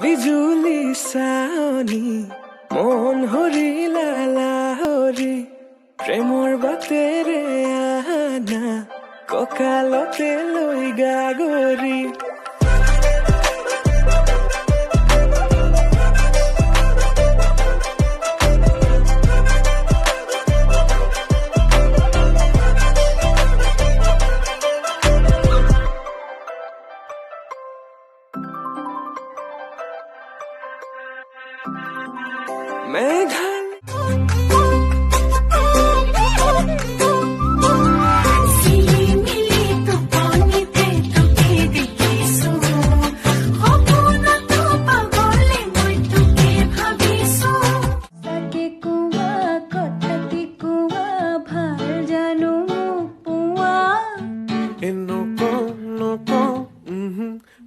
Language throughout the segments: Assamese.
বিজুলি চাৱনি মন হৰিলা লাহৰি প্ৰেমৰ বাটেৰে আনা কঁকালতে লৈ গাগৰি মেঘাল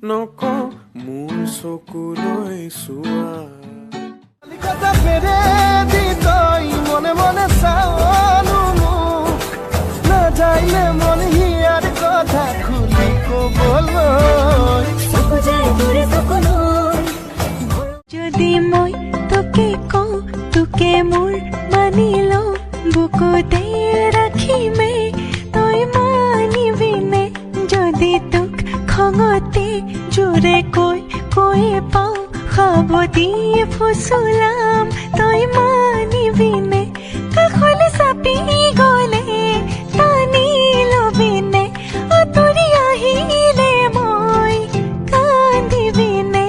নকওঁ মোৰ চকুলৈ চোৱা মনে মনে চাওয়ানো না যাইলে মন হিয়াৰ কথা খুলি কবলৈ যদি মই তোকে কওঁ তোকে মোৰ মানি লওঁ বুকুতে ৰাখিমে তই মানিবিনে যদি তোক খঙতে জোৰে কৈ পাওঁ সাৱতি ফুচুলাম তই মানিবিনে কাষলে চাপি গলে টানি লবিনে আঁতৰি আহিলে মই কান্দিবিনে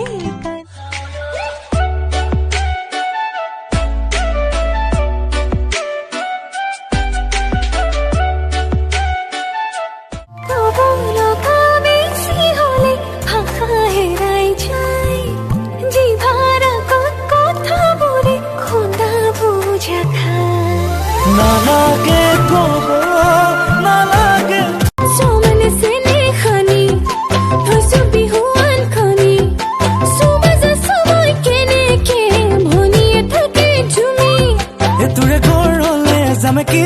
নালাগে কব নালাগে সোমনে সেনে খানি থৈছো বিহুৱান খানি সুবাজা সময় কেনেকে ভনিয়ে থাকে তুমি এটোৰে ঘৰলে যাম কি